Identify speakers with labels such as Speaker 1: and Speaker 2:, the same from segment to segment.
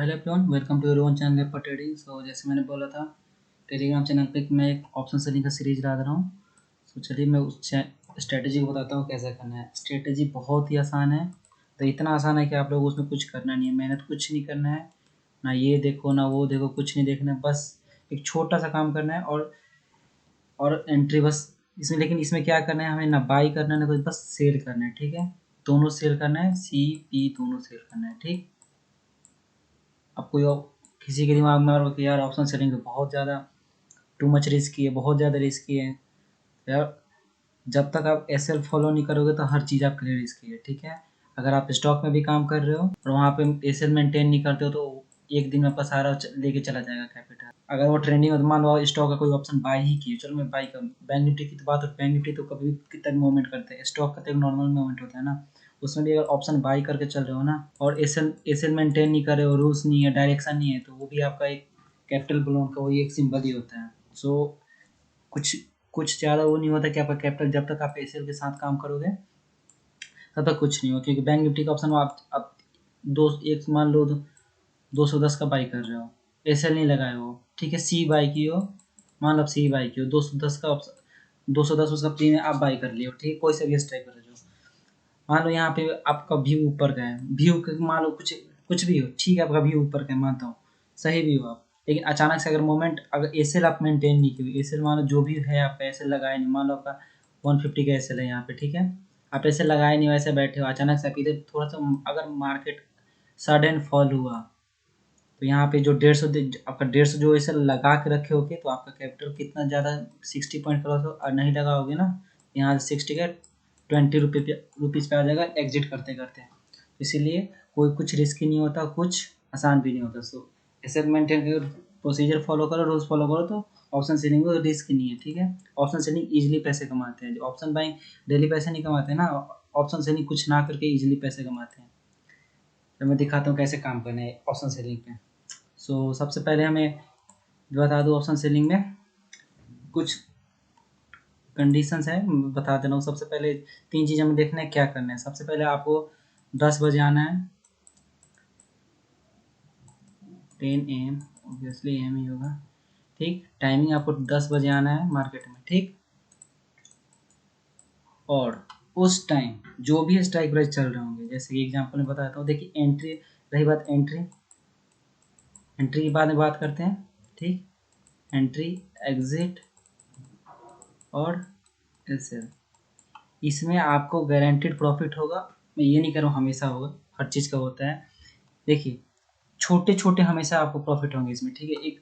Speaker 1: Hello everyone, welcome to your own channel for trading. So जैसे मैंने बोला था, टेलीग्राम चैनल पे मैं एक ऑप्शन सेलिंग का सीरीज ला रहा हूँ। सो चलिए मैं उस स्ट्रेटजी को बताता हूँ कैसे करना है। स्ट्रेटजी बहुत ही आसान है, तो इतना आसान है कि आप लोग उसमें कुछ करना नहीं है, मेहनत कुछ नहीं करना है, ना ये देखो ना वो देखो, कुछ नहीं देखना है, बस एक छोटा सा काम करना है और एंट्री बस इसमें। लेकिन इसमें क्या करना है, हमें ना बाई करना है ना कुछ, बस सेल करना है। ठीक है, दोनों सेल करना है, सी पी दोनों सेल करना है। ठीक, अब कोई किसी के दिमाग में आ रहा हो कि यार ऑप्शन सेलिंग तो बहुत ज़्यादा टू मच रिस्की है, बहुत ज़्यादा रिस्की है यार। जब तक आप एसएल फॉलो नहीं करोगे तो हर चीज़ आपके लिए रिस्की है। ठीक है, अगर आप स्टॉक में भी काम कर रहे हो और वहाँ पे एसएल मेंटेन नहीं करते हो तो एक दिन में आपका सारा लेके चला जाएगा कैपिटल। अगर वो ट्रेंडिंग में, मान लो स्टॉक का कोई ऑप्शन बाई ही किए, चलो मैं बाई कर, बैंक निफ्टी की तो बात है, बैंक निफ्टी तो कभी भी कितना मूवमेंट करते हैं, स्टॉक का तो एक नॉर्मल मूवमेंट होता है ना। उसमें भी अगर ऑप्शन बाई करके चल रहे हो ना और एसएल मेंटेन नहीं कर रहे हो, रूल्स नहीं है, डायरेक्शन नहीं है, तो वो भी आपका एक कैपिटल ब्लोन का वही एक सिंबल ही होता है। सो कुछ कुछ ज़्यादा वो नहीं होता कि आपका कैपिटल, जब तक आप एसएल के साथ काम करोगे तब तक कुछ नहीं हो, क्योंकि बैंक निफ्टी का ऑप्शन आप दो एक मान लो 210 का बाई कर रहे हो, एसएल नहीं लगाए हो, ठीक है, सी बाई की हो, मान लो आप सी बाई की हो, 210 का ऑप्शन, 210 उसका प्रीमियम आप बाई कर लियो, ठीक है, कोई सा भी स्ट्राइक कर लो। मान लो यहाँ पे आपका व्यू ऊपर का है, व्यू मान लो कुछ कुछ भी हो, ठीक है, आपका व्यू ऊपर का है, मानता हूँ, सही भी हो आप, लेकिन अचानक से अगर मोमेंट, अगर एसएल आप मेंटेन नहीं किए, एसएल मान लो जो भी है आपका एसएल लगाए नहीं, मान लो आपका 150 का एसएल है यहाँ पे, ठीक है, आप एसएल लगाए नहीं, वैसे बैठे हो, अचानक से आप इधर थोड़ा सा अगर मार्केट सडन फॉल हुआ तो यहाँ पे जो 150 आपका 150 जो ऐसे लगा के रखे होगे तो आपका कैपिटल कितना ज़्यादा 60 पॉइंट क्रॉस हो, और नहीं लगाओगे ना यहाँ से 60 का 20 रुपीज़ पे आ जाएगा एग्जिट करते करते। इसीलिए कोई कुछ रिस्की नहीं होता, कुछ आसान भी नहीं होता। सो ऐसे मेंटेन करो, प्रोसीजर फॉलो करो, रूल्स फॉलो करो, तो ऑप्शन सेलिंग में रिस्क नहीं है। ठीक है, ऑप्शन सेलिंग ईजिली पैसे कमाते हैं, जो ऑप्शन बाइंग डेली पैसे नहीं कमाते ना, ऑप्शन सेलिंग कुछ ना करके ईजिली पैसे कमाते हैं। तो मैं दिखाता हूँ कैसे काम करना है ऑप्शन सेलिंग पे। सो सबसे पहले हमें बता दूँ, ऑप्शन सेलिंग में कुछ कंडीशंस है, बता दे रहा हूँ। सबसे पहले 3 चीज़ हमें देखना है, क्या करना है। सबसे पहले आपको 10 बजे आना है, 10 AM, ऑब्वियसली AM ही होगा, ठीक, टाइमिंग आपको 10 बजे आना है मार्केट में, ठीक, और उस टाइम जो भी स्ट्राइक प्राइस चल रहे होंगे, जैसे कि एग्जांपल में बताता हूँ, देखिए एंट्री, रही बात एंट्री, एंट्री के बाद में बात करते हैं, ठीक, एंट्री, एग्जिट और एसएल, इसमें आपको गारंटेड प्रॉफिट होगा। मैं ये नहीं कह रहा हूँ हमेशा होगा, हर चीज़ का होता है। देखिए छोटे छोटे हमेशा आपको प्रॉफिट होंगे इसमें, ठीक है। एक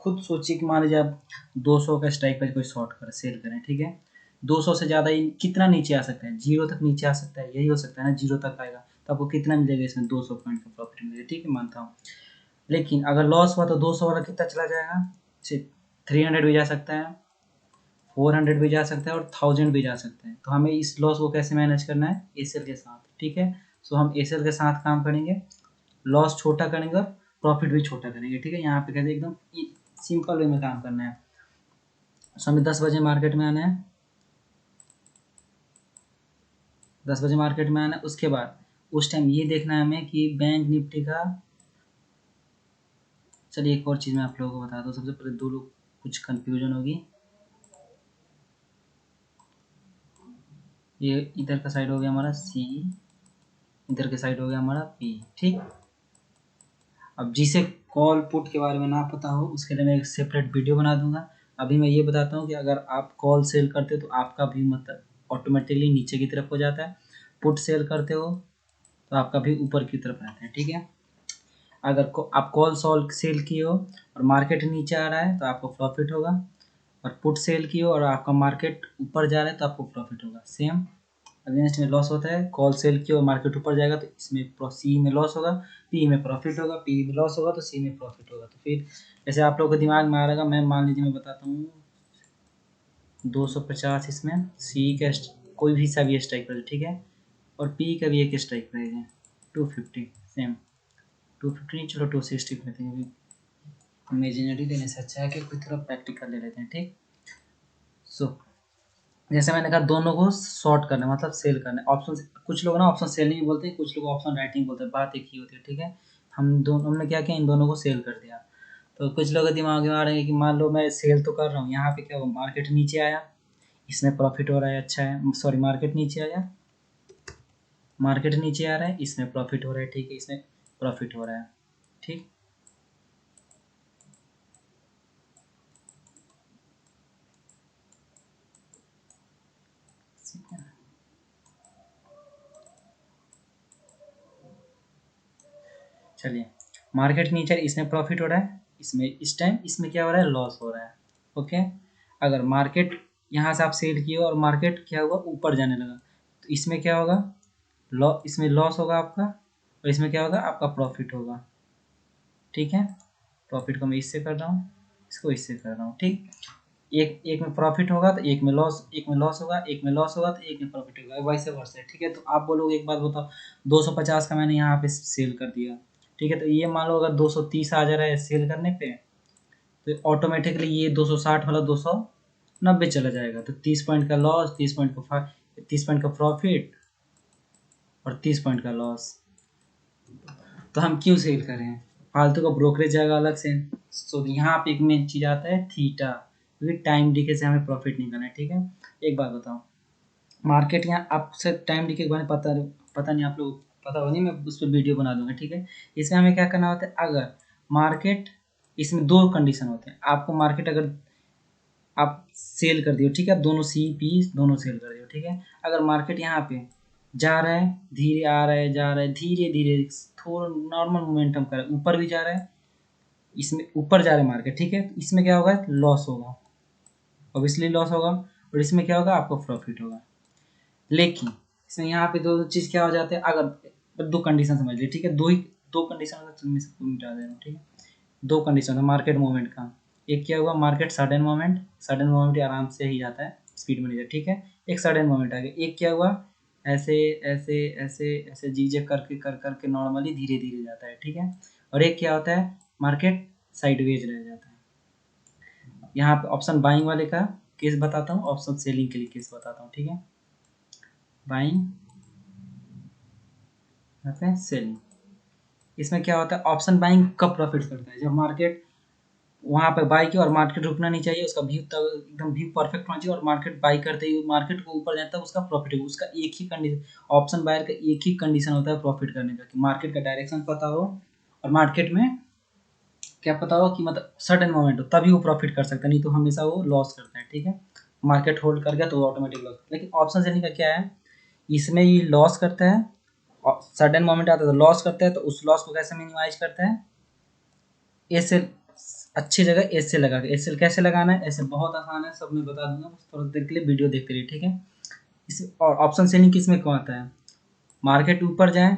Speaker 1: खुद सोचिए कि मान लीजिए आप 200 का स्ट्राइक प्राइस कोई शॉर्ट कर सेल करें, ठीक है, 200 से ज़्यादा ही कितना नीचे आ सकता है, जीरो तक नीचे आ सकता है, यही हो सकता है ना, जीरो तक आएगा तो आपको कितना मिलेगा इसमें, 200 पॉइंट का प्रॉफिट मिलेगा, ठीक है, मानता हूँ। लेकिन अगर लॉस हुआ तो 200 वाला कितना चला जाएगा, सिर्फ 300 भी जा सकता है, 400 भी जा सकता है और 1000 भी जा सकता है। तो हमें इस लॉस को कैसे मैनेज करना है, एसएल के साथ, ठीक है। सो हम एसएल के साथ काम करेंगे, लॉस छोटा करेंगे और प्रॉफिट भी छोटा करेंगे, ठीक है। यहाँ पे कैसे एकदम सिंपल वे में काम करना है। सो हमें 10 बजे मार्केट में आना है, 10 बजे मार्केट में आना है। उसके बाद उस टाइम ये देखना है हमें कि बैंक निफ्टी का, चलिए एक और चीज़ मैं आप लोगों को बता दूँ। सबसे पहले दो लोग कुछ कंफ्यूजन होगी, ये इधर का साइड हो गया हमारा सी, इधर के साइड हो गया हमारा पी, ठीक। अब जिसे कॉल पुट के बारे में ना पता हो उसके लिए मैं एक सेपरेट वीडियो बना दूंगा। अभी मैं ये बताता हूँ कि अगर आप कॉल सेल करते हो तो आपका भी मतलब ऑटोमेटिकली नीचे की तरफ हो जाता है, पुट सेल करते हो तो आपका भी ऊपर की तरफ रहता है, ठीक है। अगर आप कॉल सॉल्व सेल किए हो और मार्केट नीचे आ रहा है तो आपको प्रॉफिट होगा, और पुट सेल किए हो और आपका मार्केट ऊपर जा रहा है तो आपको प्रॉफिट होगा। सेम अगेंस्ट में लॉस होता है, कॉल सेल की और मार्केट ऊपर जाएगा तो इसमें सी में लॉस होगा, पी में प्रॉफिट होगा, पी में लॉस होगा तो सी में प्रॉफिट होगा। तो फिर जैसे आप लोगों को दिमाग में आ रहेगा, मैं मान लीजिए मैं बताता हूँ 250 इसमें सी का कोई भी सा भी स्ट्राइक प्राइस, ठीक है, और पी का भी एक स्ट्राइक प्राइस है 250, सेम 250 नहीं, चलो 260 लेते हैं, इमेजिनरी लेने से अच्छा है कि कोई थोड़ा प्रैक्टिकल ले लेते हैं, ठीक। सो जैसे मैंने कहा दोनों को शॉर्ट करना है, मतलब सेल करना है। ऑप्शन कुछ लोग ना ऑप्शन सेलिंग बोलते हैं, कुछ लोग ऑप्शन राइटिंग बोलते हैं, बात एक ही होती है, ठीक है। हमने क्या किया, इन दोनों को सेल कर दिया। तो कुछ लोग दिमाग में आ रहे हैं कि मान लो मैं सेल तो कर रहा हूँ, यहाँ पे क्या हुआ, मार्केट नीचे आया, इसमें प्रॉफिट हो रहा है, अच्छा है, सॉरी मार्केट नीचे आया, मार्केट नीचे आ रहा है, इसमें प्रॉफिट हो रहा है, ठीक है, इसमें प्रॉफिट हो रहा है, ठीक। चलिए, मार्केट नीचे, इसमें प्रॉफिट हो रहा है, इसमें इस टाइम इसमें क्या हो रहा है, लॉस हो रहा है। ओके, अगर मार्केट यहाँ से आप सेल किए और मार्केट क्या हुआ, ऊपर जाने लगा, तो इसमें क्या होगा, इसमें लॉस होगा आपका, और इसमें क्या होगा, आपका प्रॉफिट होगा, ठीक है। प्रॉफिट को मैं इससे कर रहा हूँ, इसको इससे कर रहा हूँ, ठीक। एक एक में प्रॉफिट होगा तो एक में लॉस, एक में लॉस होगा, एक में लॉस होगा तो एक में प्रॉफिट होगा, वैसे वर्षा, ठीक है। तो आप बोलोगे एक बात बताओ, 250 का मैंने यहाँ पे सेल कर दिया, ठीक है, तो ये मान लो अगर 230 आ जा रहा है सेल करने पे, तो ऑटोमेटिकली ये 260 वाला 290 चला जाएगा, तो 30 पॉइंट का लॉस, 30 पॉइंट का प्रॉफिट और 30 पॉइंट का लॉस। तो हम क्यों सेल करें, फालतू का ब्रोकरेज जाएगा अलग से। सो यहाँ पे एक मेन चीज़ आता है थीटा, क्योंकि टाइम डीके से हमें प्रॉफिट नहीं करना है, ठीक है। एक बात बताओ, मार्केट यहाँ आपसे टाइम डीके के बारे में पता नहीं, आप लोग पता हो नहीं, मैं उस पर वीडियो बना दूंगा, ठीक है। इसमें हमें क्या करना होता है, अगर मार्केट, इसमें दो कंडीशन होते हैं, आपको मार्केट अगर आप सेल कर दियो, ठीक है, आप दोनों सी पी दोनों सेल कर दियो, ठीक है। अगर मार्केट यहाँ पे जा रहा है, धीरे आ रहा है, जा रहा है, धीरे धीरे थोड़ा नॉर्मल मोमेंटम कर रहा है, ऊपर भी जा रहा है, इसमें ऊपर जा रहा है मार्केट, ठीक है, तो इसमें क्या होगा, लॉस होगा, ऑब्वियसली लॉस होगा, और इसमें क्या होगा, आपको प्रॉफिट होगा। लेकिन इसमें यहाँ पे दो चीज़ क्या हो जाते हैं, अगर दो कंडीशन समझ लीजिए, ठीक है, दो कंडीशन में सबको मिटा दे रहा हूँ, ठीक है। दो कंडीशन है मार्केट मूवमेंट का, एक क्या हुआ, मार्केट सडन मूवमेंट आराम से ही जाता है, स्पीड में नहीं जाता, ठीक है। एक सडन मूवमेंट आ गया, एक क्या हुआ, ऐसे ऐसे ऐसे ऐसे जीजे करके कर करके नॉर्मली धीरे धीरे जाता है, ठीक है। और एक क्या होता है, मार्केट साइडवेज रह जाता है। यहाँ पे ऑप्शन बाइंग वाले का केस बताता हूँ, ऑप्शन सेलिंग के लिए केस बताता हूँ, ठीक है। बाइंग, यहाँ पे सेलिंग, इसमें क्या होता है, ऑप्शन बाइंग कब प्रॉफिट करता है, जब मार्केट वहाँ पे बाई किया और मार्केट रुकना नहीं चाहिए, उसका व्यू तक एकदम व्यू परफेक्ट होना चाहिए, और मार्केट बाई करते ही मार्केट को ऊपर जाता है, उसका प्रॉफिट है, उसका एक ही कंडीशन, ऑप्शन बायर का एक ही कंडीशन होता है प्रॉफिट करने का, कि मार्केट का डायरेक्शन पता हो, और मार्केट में क्या पता हो कि मतलब सडन मोमेंट हो, तभी वो प्रॉफिट कर सकता है, नहीं तो हमेशा वो लॉस करता है, ठीक है। मार्केट होल्ड कर गया तो ऑटोमेटिक लॉस। लेकिन ऑप्शन सेलिंग का क्या है, इसमें ये लॉस करता है, सडन मोमेंट आता है तो लॉस करता है, तो उस लॉस को कैसे मिनिमाइज करता है, एस एल, अच्छी जगह एस एल लगा के, एस एल कैसे लगाना है, एस एल बहुत आसान है, सब मैं बता दूंगा, बस थोड़ा देर के लिए वीडियो देखते रहिए, ठीक है। इस और ऑप्शन सेलिंग किसमें क्यों आता है, मार्केट ऊपर जाए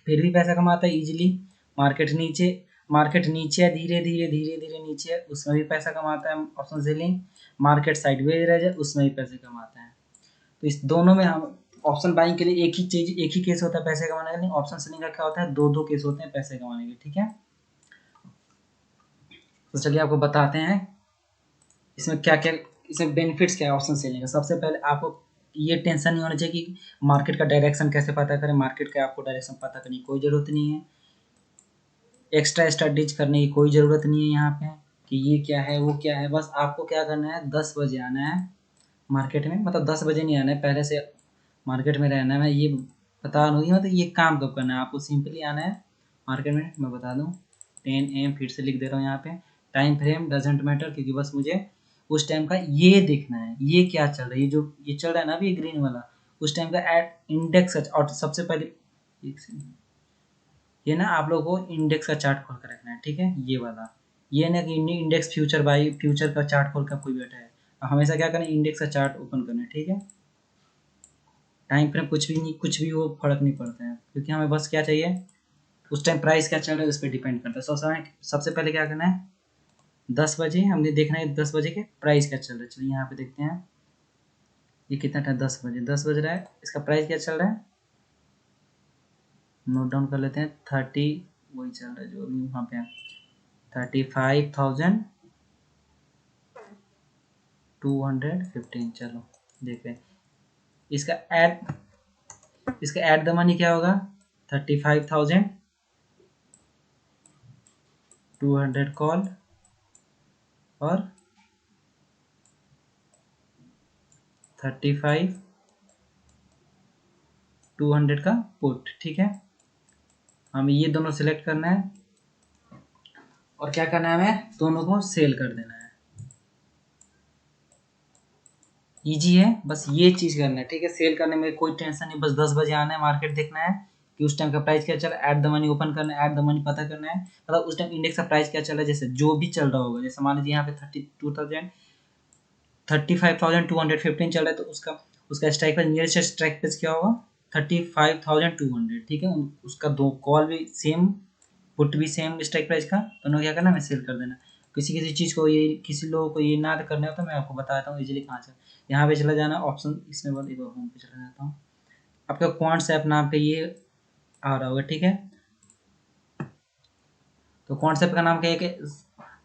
Speaker 1: फिर भी पैसा कमाता है इजीली, मार्केट नीचे, मार्केट नीचे है, धीरे धीरे धीरे धीरे नीचे है, उसमें भी पैसा कमाता है ऑप्शन सेलिंग, मार्केट साइडवेज रह जाए उसमें भी पैसे कमाता है। तो इस दोनों में हम ऑप्शन बाइंग के लिए एक ही चीज, एक ही केस होता है पैसे कमाने का, नहीं ऑप्शन सेलिंग का क्या होता है, दो दो केस होते हैं पैसे कमाने के, ठीक है। तो चलिए आपको बताते हैं इसमें क्या क्या, इसमें बेनिफिट्स क्या है ऑप्शन सेलिंग का। सबसे पहले आपको ये टेंशन नहीं होना चाहिए कि मार्केट का डायरेक्शन कैसे पता करें, मार्केट का आपको डायरेक्शन पता करने की कोई ज़रूरत नहीं है, एक्स्ट्रा स्टडीज करने की कोई ज़रूरत नहीं है यहाँ पे, कि ये क्या है वो क्या है, बस आपको क्या करना है, 10 बजे आना है मार्केट में, मतलब 10 बजे नहीं आना है, पहले से मार्केट में रहना है, मैं ये बता दूँगी, मतलब ये काम कब करना है, आपको सिंपली आना है मार्केट में, मैं बता दूँ 10 AM फिर से लिख दे रहा हूँ यहाँ पे, टाइम फ्रेम डजेंट मैटर, क्योंकि बस मुझे उस टाइम का ये देखना है, ये क्या चल रहा है, ये जो ये चल रहा है ना अभी ग्रीन वाला, उस टाइम का एट इंडेक्स, और सबसे पहले एक सेकंड, ये ना आप लोगों को इंडेक्स का चार्ट खोल कर रखना है, ठीक है, ये वाला, ये ना कि इंडेक्स फ्यूचर बाई फ्यूचर का चार्ट खोल कर कोई बैठा है, हमेशा क्या करना है, इंडेक्स का चार्ट ओपन करना है, ठीक है। टाइम फ्रेम कुछ भी नहीं, कुछ भी वो फर्क नहीं पड़ता है, क्योंकि हमें बस क्या चाहिए, उस टाइम प्राइस क्या चल रहा है उस पर डिपेंड करता है। सबसे पहले क्या करना है, 10 बजे हमने देखना है 10 बजे के प्राइस क्या चल रहा है, चलिए यहाँ पे देखते हैं, ये कितना था, 10 बजे, 10 बज रहा है, इसका प्राइस क्या चल रहा है, नोट डाउन कर लेते हैं, 30, वही चल रहा है जो अभी वहाँ पे है, 35,215, चलो देखें, इसका एड, इसका एड द मनी क्या होगा, 35,000 200 कॉल और 35 200 का पुट। ठीक है, हमें ये दोनों सिलेक्ट करना है और क्या करना है, हमें दोनों को सेल कर देना है। इजी है, बस ये चीज करना है। ठीक है, सेल करने में कोई टेंशन नहीं, बस 10 बजे आना है, मार्केट देखना है कि उस टाइम का प्राइस क्या चल रहा है, ऐट द मनी ओपन करना है, ऐट द मनी पता करना है, मतलब उस टाइम इंडेक्स का प्राइस क्या चल रहा है, जैसे जो भी चल रहा होगा। जैसे मान लीजिए यहाँ पे 35,215 चल रहा है, तो उसका उसका strike price, nearest strike price क्या होगा, 35,200। ठीक है, उसका दो कॉल भी सेम, पुट भी सेम स्ट्राइक प्राइस का, दोनों क्या करना है, हमें सेल कर देना। किसी चीज़ को ये, किसी लोगों को ये ना करना हो तो मैं आपको बताता हूँ इजीली कहाँ से। यहाँ पे चला जाना ऑप्शन, इसमें बाद एक होम पे चला जाता हूँ। आपका क्वांट्स ऐप नाम पे ये आ रहा होगा। ठीक है, तो क्वांट्स ऐप का नाम क्या है कि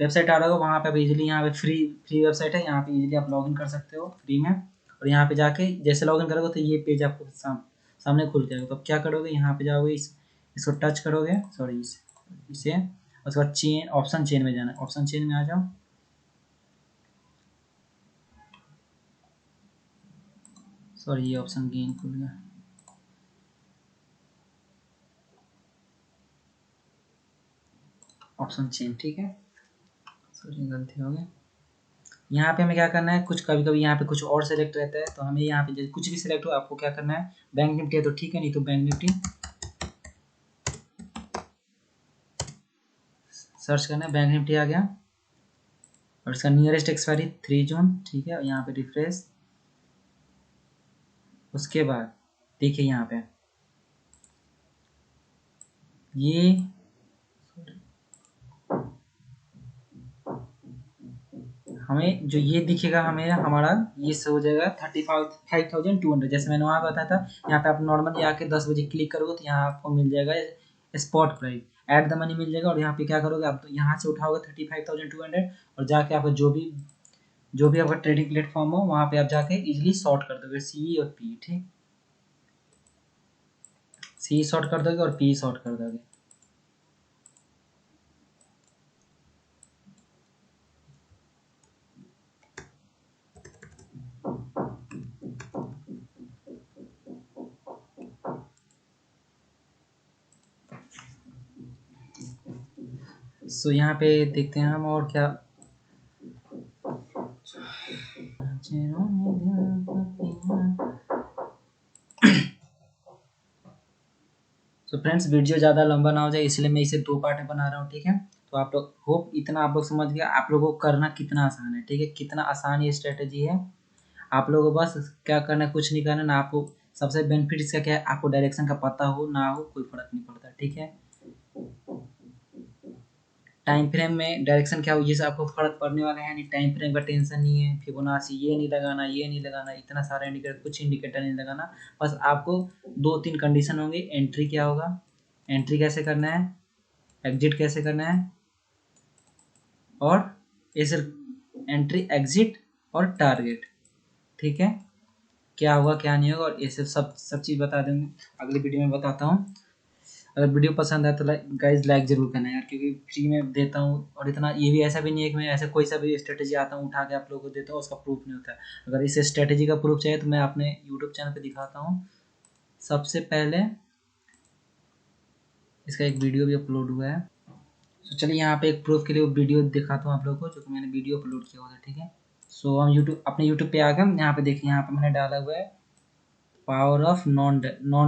Speaker 1: वेबसाइट आ रहा होगा, वहाँ पे आप इजीली, यहाँ पे फ्री वेबसाइट है, यहाँ पे इजीली आप लॉगिन कर सकते हो फ्री में। और यहाँ पे जाके जैसे लॉगिन करोगे तो ये पेज आपको सामने खुल जाएगा। तो अब क्या करोगे, यहाँ पे जाओगे, इसको टच करोगे, सॉरी इसे, उसके बाद चेन, ऑप्शन चेन में जाना है, ऑप्शन चेन में आ जाओ। सॉरी ये ऑप्शन गेन खुल गया, ऑप्शन चेन। ठीक है, सॉरी गलती हो गई। यहाँ पे हमें क्या करना है, कुछ कभी कभी यहाँ पे कुछ और सेलेक्ट रहता है, तो हमें यहाँ पे कुछ भी सिलेक्ट हो, आपको क्या करना है, बैंक निफ्टी है तो ठीक है, नहीं तो बैंक निफ्टी सर्च करना है। बैंक निफ्टी आ गया और इसका नियरेस्ट एक्सपायरी 3 जून। ठीक है, और यहाँ पे रिफ्रेश, उसके बाद देखिए यहाँ पे ये हमें जो ये दिखेगा, हमें हमारा ये से हो जाएगा 35,200। जैसे मैंने वहाँ बताया था, यहाँ पे आप नॉर्मली आके 10 बजे क्लिक करोगे तो यहाँ आपको मिल जाएगा spot price, at the money मिल जाएगा। और यहाँ पे क्या करोगे आप, तो यहाँ से उठाओगे 35,200 और जाके आपका जो भी आपका ट्रेडिंग प्लेटफॉर्म हो, वहाँ पे आप जाके इजिली शॉर्ट कर दोगे, सी और पी। ठीक, सी शॉर्ट कर दोगे और पी शॉर्ट कर दोगे। सो यहाँ पे देखते हैं हम और क्या। सो फ्रेंड्स, वीडियो ज़्यादा लंबा ना हो जाए इसलिए मैं इसे 2 पार्ट में बना रहा हूँ। ठीक है, तो आप लोग होप इतना आप लोग समझ गए, आप लोगों को करना कितना आसान है। ठीक है, कितना आसान ये स्ट्रेटेजी है। आप लोगों को बस क्या करना है, कुछ नहीं करना ना। आपको सबसे बेनिफिट इसका क्या है, आपको डायरेक्शन का पता हो ना हो कोई फर्क नहीं पड़ता। ठीक है, टाइम फ्रेम में डायरेक्शन क्या हो ये सब आपको फर्क पड़ने वाला है नहीं, टाइम फ्रेम का टेंशन नहीं है। फिबोनाची ये नहीं लगाना, ये नहीं लगाना, इतना सारा इंडिकेटर, कुछ इंडिकेटर नहीं लगाना। बस आपको 2-3 कंडीशन होंगे, एंट्री क्या होगा, एंट्री कैसे करना है, एग्जिट कैसे करना है, और ये सिर्फ एंट्री, एग्जिट और टारगेट। ठीक है, क्या होगा क्या नहीं होगा, और ये सब चीज़ बता देंगे, अगली वीडियो में बताता हूँ। अगर वीडियो पसंद आए तो गाइज लाइक जरूर करना यार, क्योंकि फ्री में देता हूँ। और इतना ये भी ऐसा भी नहीं है कि मैं ऐसे कोई सा भी स्ट्रेटेजी आता हूँ उठा के आप लोगों को देता हूँ, उसका प्रूफ नहीं होता है। अगर इस स्ट्रेटेजी का प्रूफ चाहिए तो मैं अपने यूट्यूब चैनल पे दिखाता हूँ। सबसे पहले इसका एक वीडियो भी अपलोड हुआ है। तो चलिए यहाँ पे एक प्रूफ के लिए वीडियो दिखाता हूँ आप लोगों को, जो कि मैंने वीडियो अपलोड किया हुआ था। ठीक है, सो हम अपने यूट्यूब पे आ गए। यहाँ पे देखिए, यहाँ पे मैंने डाला हुआ है पावर ऑफ नॉन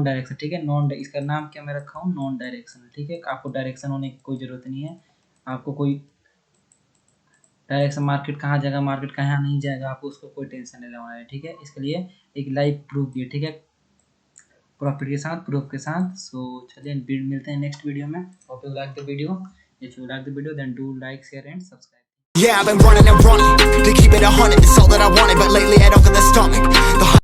Speaker 1: डायरेक्शन। ठीक है, इसका नाम क्या मैं रखा हूँ, नॉन डायरेक्शन। ठीक है, आपको डायरेक्शन होने की कोई ज़रूरत नहीं है। आपको कोई डायरेक्शन, मार्केट कहाँ जाएगा, मार्केट कहाँ नहीं जाएगा, आपको उसको कोई टेंशन नहीं लेना है। ठीक है, इसके लिए एक लाइव प्रूफ भी है। ठीक है, प्रॉफिट के साथ, प्रूफ के साथ। सो चलिए मिलते हैं नेक्स्ट वीडियो में। Hope you like the video. If you like the video then do like, share and subscribe.
Speaker 2: Yeah, I've been running and running to keep it 100. It's all that I wanted, but lately I don't get the stomach.